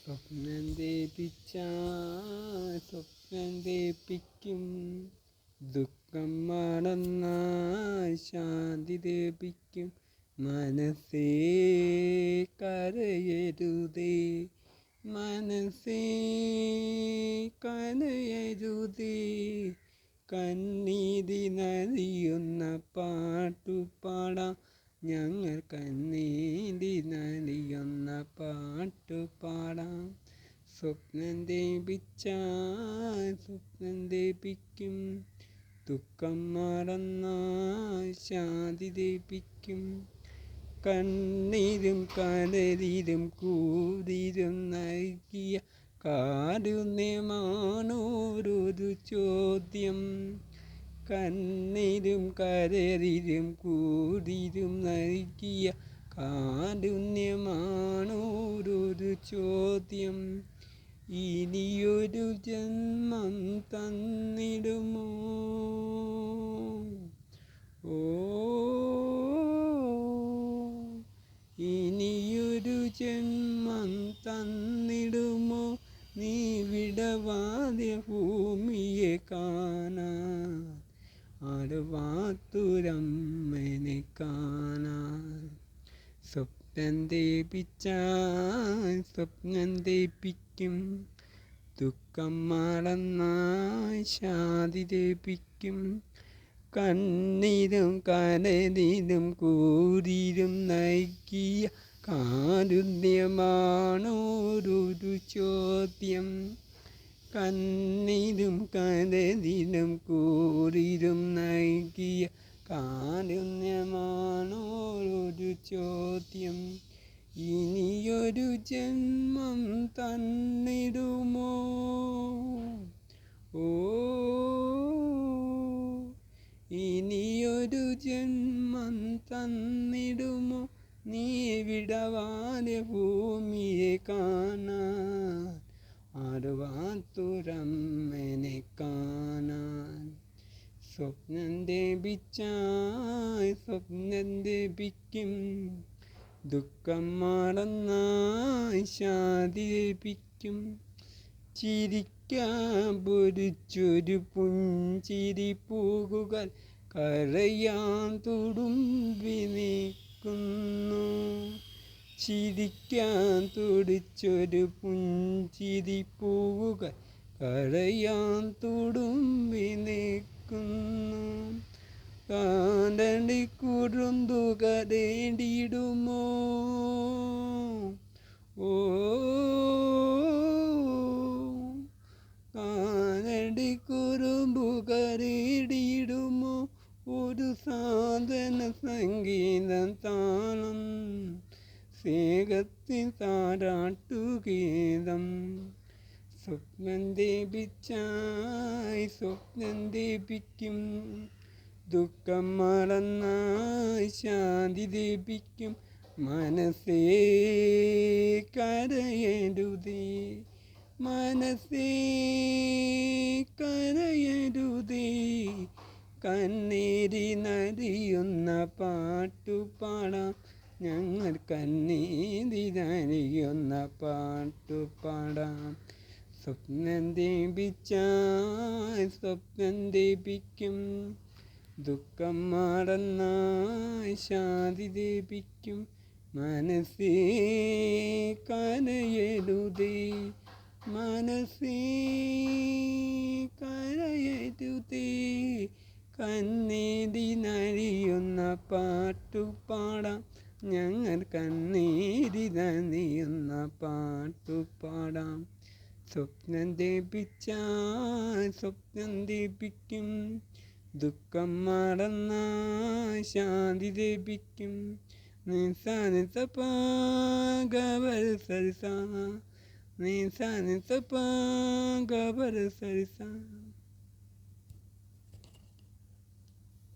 സ്വപ്നം ദേപിച്ചാൽ സ്വപ്നം ദേപിക്കും, ദുഃഖം മറന്നാൽ ശാന്തി ദേപിക്കും. മനസ്സേ കരയരുതേ, മനസ്സേ കരയരുതേ, കണ്ണീരി നലിയുന്ന പാട്ടുപാടാം ഞങ്ങൾ, കണ്ണീരി നലിയുന്ന പാട്ടുപാടാം. സ്വപ്നം ദേപിച്ചാൽ സ്വപ്നം ദേപിക്കും, ദുഃഖം മറന്നാൽ ശാന്തി ദേപിക്കും. കണ്ണീരും കനലിലും കൂരിരും നൽകിയ കാരുണ്യമാണോരൊരു ചോദ്യം. കണ്ണീരും കരളിലും കൂരിരും നൽകിയ കാരുണ്യമാണോരൊരു ചോദ്യം. ഇനിയൊരു ജന്മം തന്നിടുമോ? ഓ, ഇനിയൊരു ജന്മം തന്നിടുമോ? നീ വിടവാതെ ഭൂമിയെ കാണാൻ, ആടുവാത്തുരമ്മനെ കാണാൻ. സ്വപ്നം ദേപിച്ചാൽ സ്വപ്നം ദേപിക്കും, ദുഃഖം മറന്നാൽ ശാന്തി ദേപിക്കും. കണ്ണീരും കനലിലും കൂരിരും നൽകിയ കാരുണ്യമാണോരൊരു ചോദ്യം. കണ്ണീരും കനലിലും കൂരിരും നൽകിയ കാരുണ്യമാണോരൊരു ചോദ്യം. ഇനിയൊരു ജന്മം തന്നിടുമോ? ഓ, ഇനിയൊരു ജന്മം തന്നിടുമോ? നീ വിടവാതെ ഭൂമിയെ കാണാൻ, ആടുവാത്തുരമ്മനെ കാണാൻ. സ്വപ്നം ദേപിച്ചാൽ സ്വപ്നം ദേപിക്കും, ദുഃഖം മറന്നാൽ ശാന്തി ദേപിക്കും. ചിരിക്കാൻ പൊരിച്ചൊരു പുഞ്ചിരി പൂകുകൾ കരയാൻ തുടുമ്പി നിൽക്കുന്നു. ചിരിക്കാൻ തുടിച്ചൊരു പുഞ്ചിരി പൂവുകൾ കരയാൻ തുടുമ്പി നിൽക്കുന്നു. കാലടി കുറുന്തു കരേണ്ടിടുമോ? ഓ, കാലടി കുറുമ്പു കരേണ്ടിടുമോ? ഒരു സാധന സംഗീതം താളം, സ്നേഹത്തിൻ താരാട്ടുഗീതം. സ്വപ്നം ദേപിച്ചാൽ സ്വപ്നം ദേപിക്കും, ദുഃഖം മറന്നാൽ ശാന്തി ദേപിക്കും. മനസ്സേ കരയരുതേ, മനസ്സേ കരയരുതേ, കണ്ണീരി നലിയുന്ന പാട്ടുപാടാം ഞങ്ങൾ, കണ്ണീരി നലിയുന്ന പാട്ടുപാടാം. സ്വപ്നം ദേപിച്ചാൽ സ്വപ്നം ദേപിക്കും, ദുഃഖം മറന്നാൽ ശാന്തി ദേപിക്കും. മനസ്സേ കരയരുതേ, മനസ്സേ കരയരുതേ, കണ്ണീരി നലിയുന്ന പാട്ടുപാടാം ഞങ്ങൾ, കണ്ണീരി നലിയുന്ന പാട്ടുപാടാം. സ്വപ്നം ദേപിച്ചാൽ സ്വപ്നം ദേപിക്കും, ദുഃഖം മറന്നാൽ ശാന്തി ദേപിക്കും. നിസാ നിസപാ ഗബർ സരിസാ, നിസാ നിസപാ ഗബർ സരിസാ.